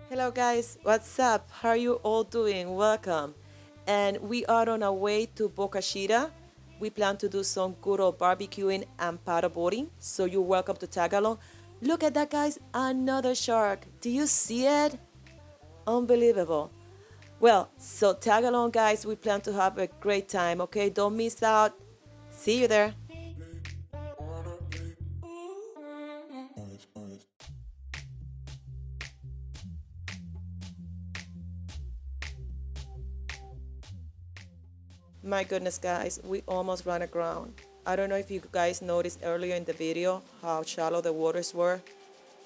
Hello guys, what's up? How are you all doing? Welcome. And we are on our way to Bokashira. We plan to do some good old barbecuing and paddleboarding, so you're welcome to tag along. Look at that guys, another shark. Do you see it? Unbelievable. Well, so tag along guys, we plan to have a great time, okay? Don't miss out. See you there. My goodness guys, we almost ran aground. I don't know if you guys noticed earlier in the video how shallow the waters were.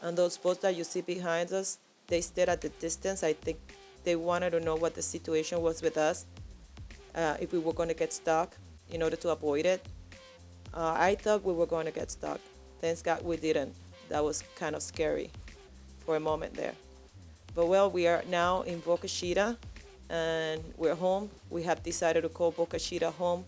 And those boats that you see behind us, they stayed at the distance. I think they wanted to know what the situation was with us, if we were going to get stuck in order to avoid it. I thought we were going to get stuck. Thanks God we didn't. That was kind of scary for a moment there. But well, we are now in Boca Chita and we're home. We have decided to call Boca Chita home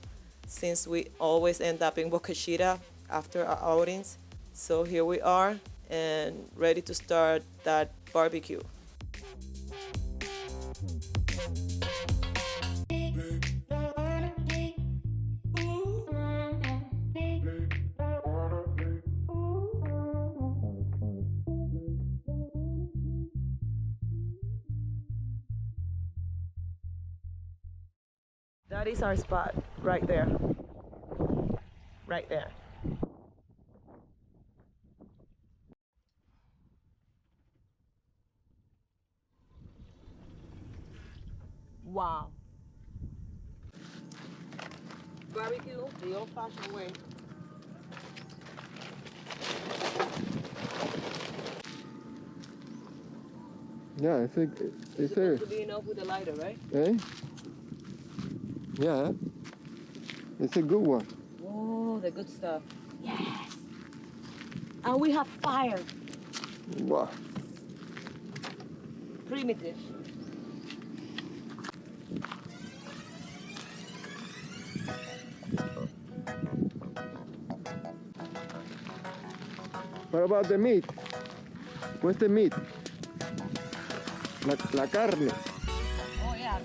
since we always end up in Boca Chita after our outings. So here we are and ready to start that barbecue. That is our spot right there. Right there. Wow. Barbecue the old-fashioned way. Yeah, I think it's there. To be enough with the lighter, right? Eh? Yeah. It's a good one. Oh, the good stuff. Yes. And we have fire. Wow. Primitive. What about the meat? What's the meat? La carne. Oh yeah.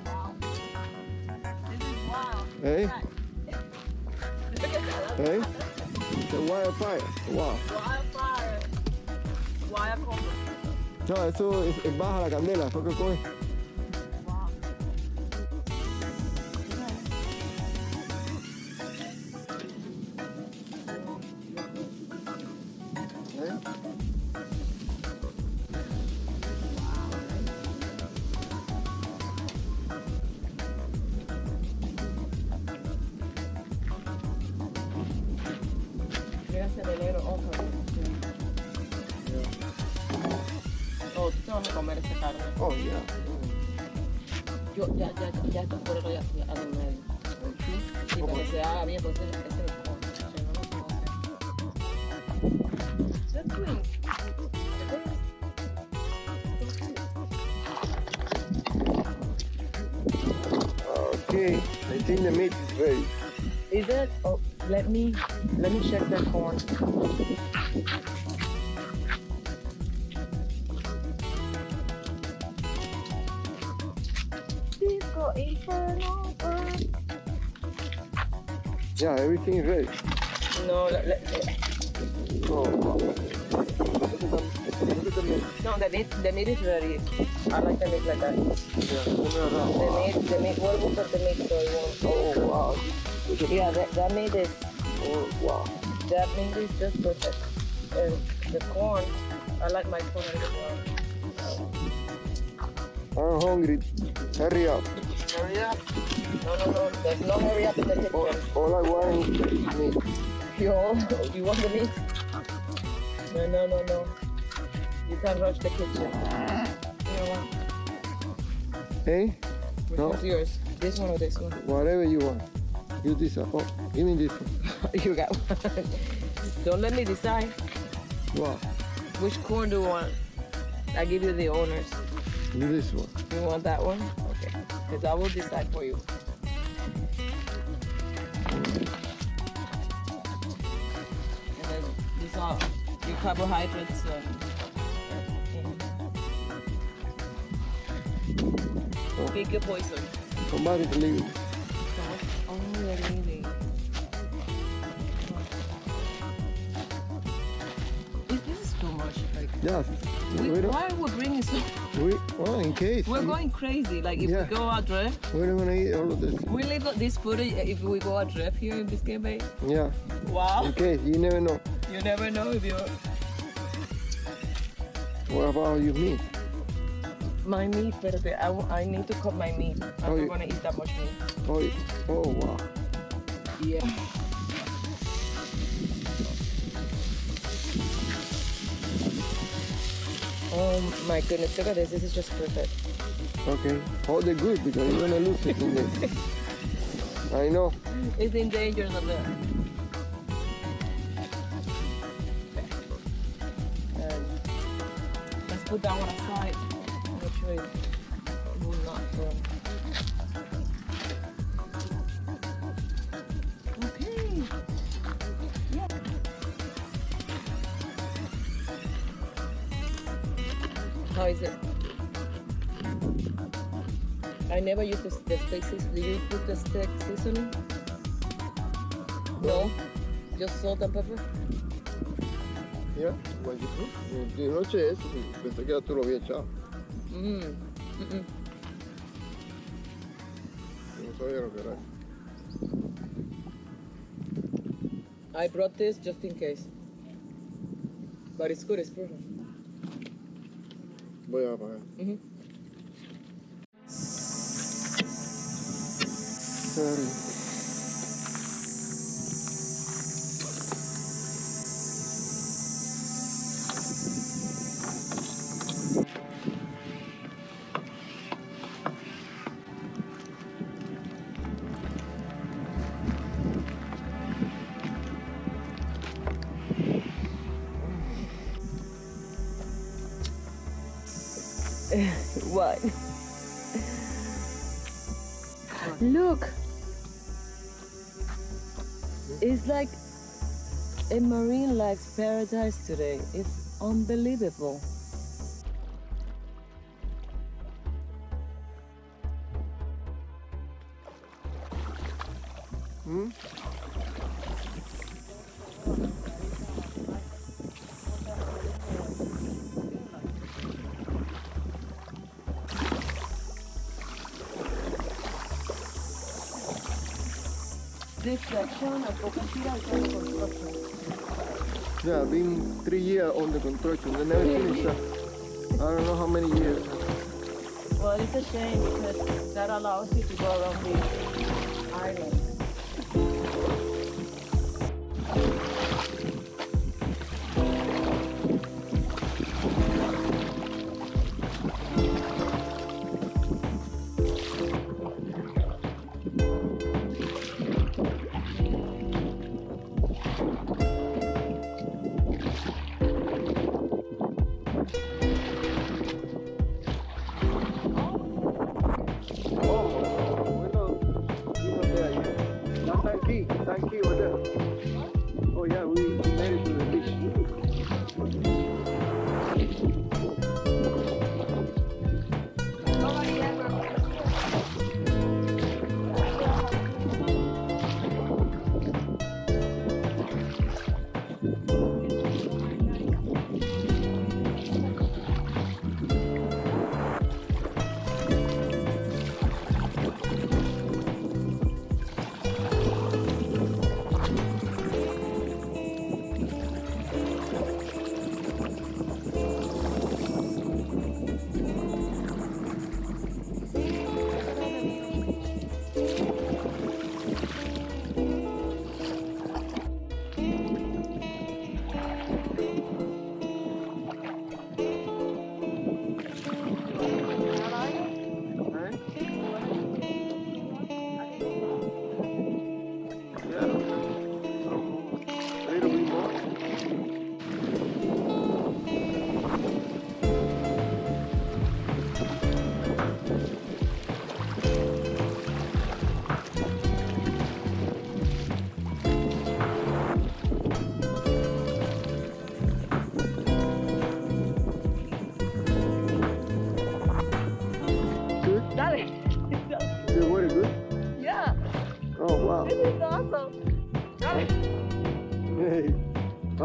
Wow. This is wild. Eh? Look at that. Eh? It's a wildfire. Wow. Wildfire. Wild cobra. No, eso es baja la candela. ¿Eso qué coge? Wow. Eh? Mira ese velero, ojo. Oh, tú te vas a comer esa carne. Oh, yeah. Yo, ya esto por eso ya a lo medio. Sí, para que se haga bien, pues este es el cojo. That's sweet. Okay. I think the meat is ready. Is it? Oh, let me check the corn. Disco Inferno. Yeah, everything is ready. No, Oh, wow. Look at the meat. no, the meat is ready. I like the meat like that. Yeah, come around. The meat. What was the meat so you want? Oh, wow. Yeah, that meat is. Oh, wow. That meat is just perfect. And the corn, I like my corn as well. I'm hungry. Hurry up. Hurry up. No. There's no hurry up in the kitchen. All I want is meat. You want the meat? No. You can't rush the kitchen. You know what? Hey? Which No. one's yours? This one or this one? Whatever you want. You decide. Oh, give me this one. You got one. Don't let me decide. Wow. Which corn do you want? I give you the owners. Do this one. You want that one? Okay. Because I will decide for you. And then these are your carbohydrates. Pick a poison. Somebody's leaving. Oh, they're leaving. This is too much. Like, Yeah. We don't, why are we bringing so? well, in case. We're going crazy. Like if Yeah. we go adrift, We're not gonna eat all of this. we leave this footage if we go adrift here in Biscayne Bay. Yeah. Wow. In case, you never know. You never know if you're. What about your meat? My meat, but I need to cut my meat. I'm not gonna eat that much meat. Oh wow. Yeah. Oh my goodness, look at this. This is just perfect. Okay. Hold it good because you're gonna lose it in this. I know. It's in danger of it. Let's put that one aside. Make sure it will not burn. Okay. Yeah. How is it? I never use the steak seasoning. Do you put the steak seasoning? No? Just salt and pepper? Yeah. What you put? Yo no sé eso. Pensé que tú lo habías echado. No sabía lo que era. I brought this just in case. But it's good, it's perfect. Voy a apagar. What? Look! It's like a marine life paradise today. It's unbelievable. This section of Bokashira is under construction. Yeah, been 3 years on the construction. They never finished that. I don't know how many years. Well, it's a shame because that allows you to go around the island. Thank you. Oh yeah, we made it to the beach.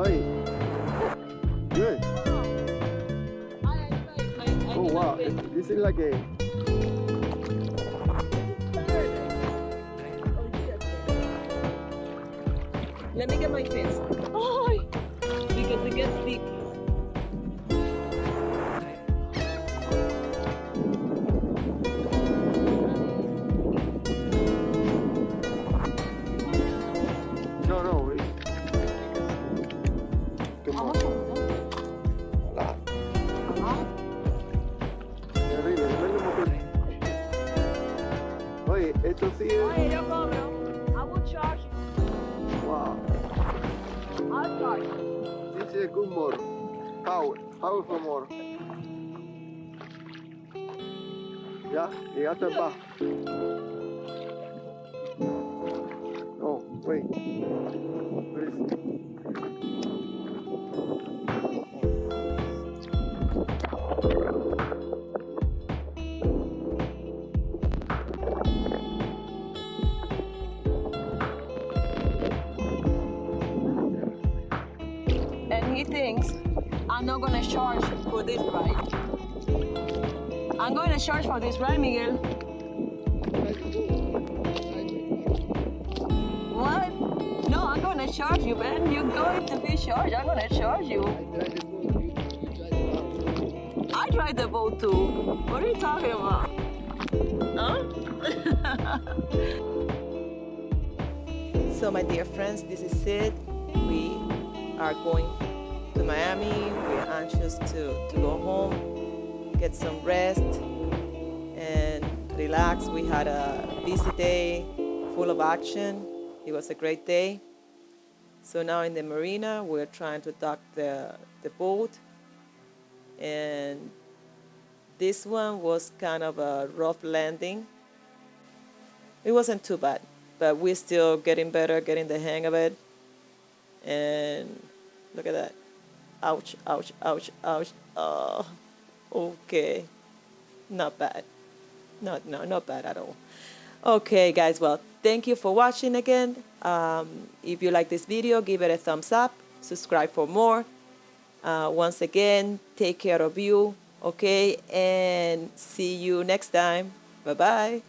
Hi. Good. Oh wow, this is like a... Let me get my fins. Oh, because it gets deep. No, no. Come on. Terrible, depende un poquito. Oye, esto sí es... Oye, yo cobro. I will charge you. Wow. I'll charge you. This is a good motor. Powerful motor. Ya, llegaste al bajo. Oh, wait. Where is it? And he thinks I'm not gonna charge for this ride. I'm going to charge for this ride, Miguel. What? No, I'm gonna charge you, man. You're going to be charged. I'm gonna charge you. I drive the boat too. What are you talking about? Huh? So my dear friends, this is it. We are going to Miami. We're anxious to go home, get some rest, and relax. We had a busy day, full of action. It was a great day. So now in the marina, we're trying to dock the boat. And this one was kind of a rough landing. It wasn't too bad, but we're still getting better, getting the hang of it. And look at that. Ouch, ouch, ouch, ouch. Oh, okay. Not bad. Not bad at all. Okay, guys, well, thank you for watching again. If you like this video, give it a thumbs up. Subscribe for more. Once again, take care of you, okay? And see you next time. Bye-bye.